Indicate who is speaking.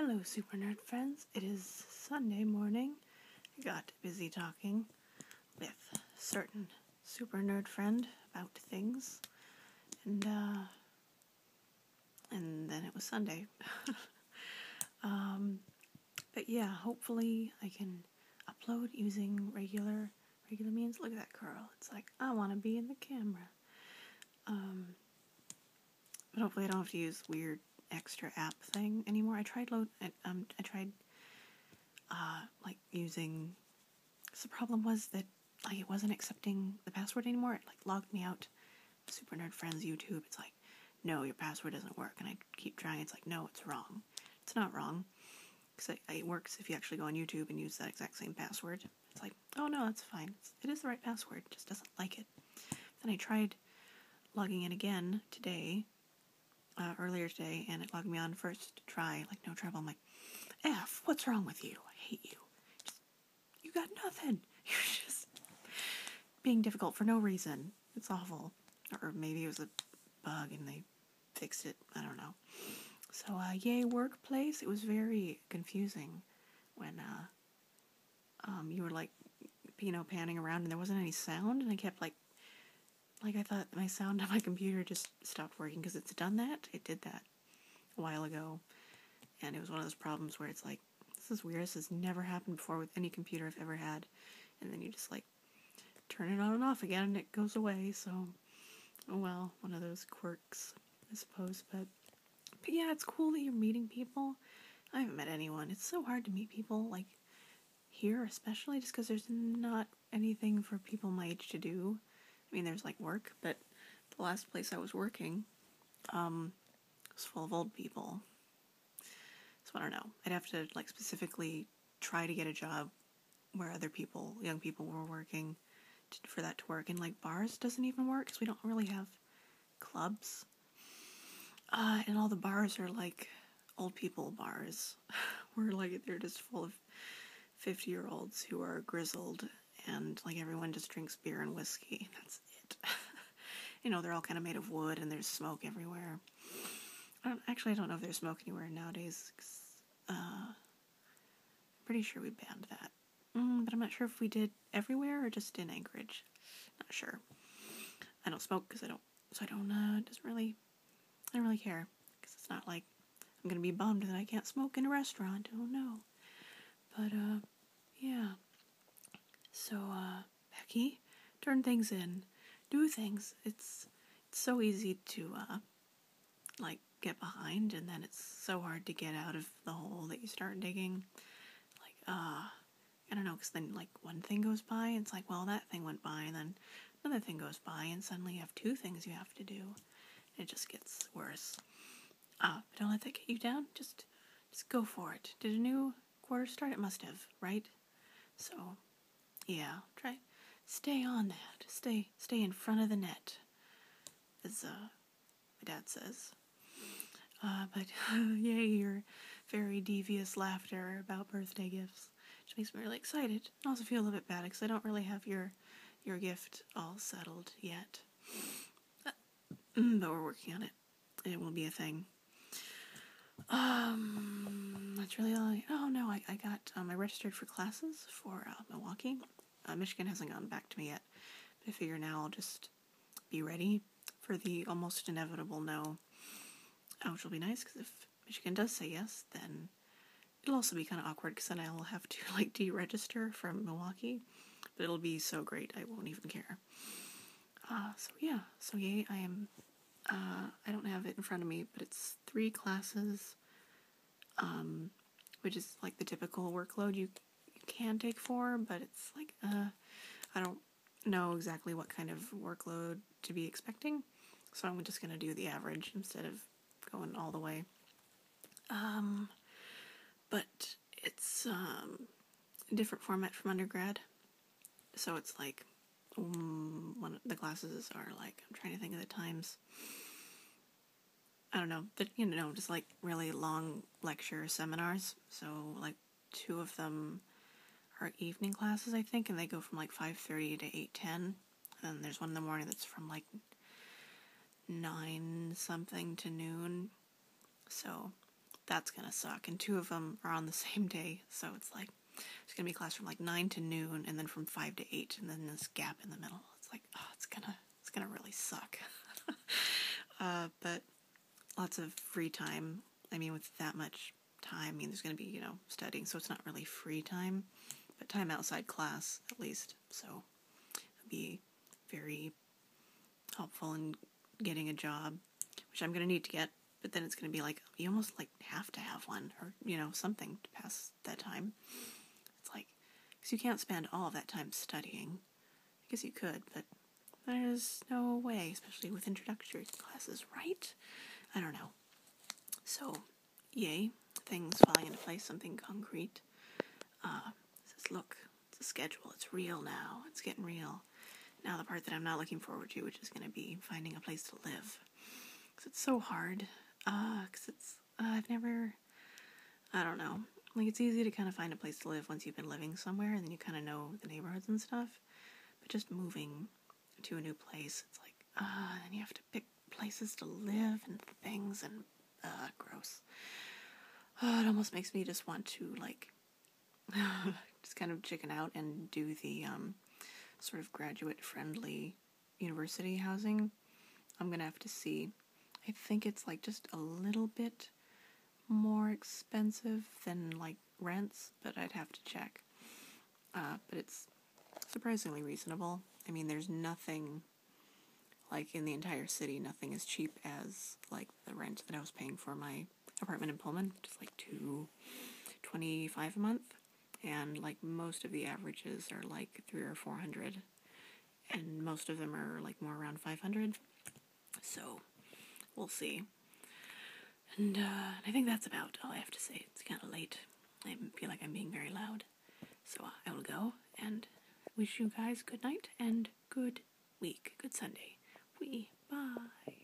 Speaker 1: Hello, Super Nerd friends. It is Sunday morning. I got busy talking with a certain Super Nerd friend about things, and then it was Sunday. But yeah, hopefully I can upload using regular means. Look at that curl. It's like I want to be in the camera. But hopefully I don't have to use weird extra app thing anymore. I tried using. So the problem was that it wasn't accepting the password anymore. It logged me out. Super Nerd Friends YouTube. It's like, no, your password doesn't work, and I keep trying. It's like, no, it's wrong. It's not wrong, because it works if you actually go on YouTube and use that exact same password. It's like, oh no, that's fine. It is the right password. It just doesn't like it. Then I tried logging in again today. Earlier today, and it logged me on first try, no trouble. I'm like, F, what's wrong with you? I hate you. You got nothing. You're just being difficult for no reason. It's awful. Or maybe it was a bug and they fixed it. I don't know. So, yay, workplace. It was very confusing when you were panning around and there wasn't any sound, and I kept I thought my sound on my computer just stopped working because it's done that. It did that a while ago, and it was one of those problems where it's like, this is weird. This has never happened before with any computer I've ever had. And then you just turn it on and off again and it goes away. So, oh well, one of those quirks, I suppose. But yeah, it's cool that you're meeting people. I haven't met anyone. It's so hard to meet people, here especially, just because there's not anything for people my age to do. I mean, there's work, but the last place I was working was full of old people. So I don't know. I'd have to specifically try to get a job where other people, young people, were working for that to work. And bars doesn't even work because we don't really have clubs. And all the bars are old people bars where they're just full of 50-year-olds who are grizzled, and everyone just drinks beer and whiskey. That's it. They're all kind of made of wood and there's smoke everywhere. I don't know if there's smoke anywhere nowadays. I'm pretty sure we banned that. But I'm not sure if we did everywhere or just in Anchorage. Not sure. I don't smoke because I don't I don't really care. Because it's not like I'm going to be bummed that I can't smoke in a restaurant. Oh no. But, yeah. So, Becky, turn things in. Do things. It's so easy to, get behind, and then it's so hard to get out of the hole that you start digging. I don't know, because then, one thing goes by, and it's well, that thing went by, and then another thing goes by, and suddenly you have two things you have to do. It just gets worse. But don't let that get you down. Just go for it. Did a new quarter start? It must have, right? So, yeah, stay on that. Stay in front of the net, as my dad says. But yay, your very devious laughter about birthday gifts, which makes me really excited. I also feel a little bit bad because I don't really have your gift all settled yet. But we're working on it. It will be a thing. That's really all I got, I registered for classes for Milwaukee. Michigan hasn't gotten back to me yet, but I figure now I'll just be ready for the almost inevitable no, which will be nice, because if Michigan does say yes, then it'll also be kind of awkward, because then I'll have to deregister from Milwaukee, but it'll be so great I won't even care. So yay, I am, I don't have it in front of me, but it's 3 classes, which is the typical workload you can take 4, but it's I don't know exactly what kind of workload to be expecting, so I'm just going to do the average instead of going all the way. But it's a different format from undergrad, so it's one of the classes are I'm trying to think of the times. I don't know, but just really long lecture seminars. So 2 of them are evening classes, I think, and they go from 5:30 to 8:10. And then there's one in the morning that's from 9 something to noon. So that's gonna suck. And 2 of them are on the same day, so it's like it's gonna be class from like 9 to noon, and then from 5 to 8, and then this gap in the middle. It's like, oh, it's gonna really suck. But lots of free time. I mean, with that much time, I mean, there's gonna be, studying, so it's not really free time, but time outside class at least. So it'll be very helpful in getting a job, which I'm gonna need to get. But then it's going to be like, you almost like have to have one or, something to pass that time. It's like, because you can't spend all of that time studying. I guess you could, but there's no way, especially with introductory classes, right? I don't know. So, yay, things falling into place, something concrete. Says, look, it's a schedule, it's real now, it's getting real. Now the part that I'm not looking forward to, which is going to be finding a place to live. Because it's so hard. Because it's, I've never, I don't know, like it's easy to kind of find a place to live once you've been living somewhere and then you kind of know the neighborhoods and stuff, but just moving to a new place, it's like, and you have to pick places to live and things, and, gross. It almost makes me just want to, like, just kind of chicken out and do the, sort of graduate-friendly university housing. I'm gonna have to see. I think it's like just a little bit more expensive than like rents, but I'd have to check. But it's surprisingly reasonable. I mean, there's nothing like in the entire city, nothing as cheap as like the rent that I was paying for my apartment in Pullman, which is like $225 a month, and like most of the averages are like $300 or $400, and most of them are like more around $500. So we'll see. And I think that's about all I have to say. It's kind of late. I feel like I'm being very loud. So I will go and wish you guys good night and good week. Good Sunday. Bye.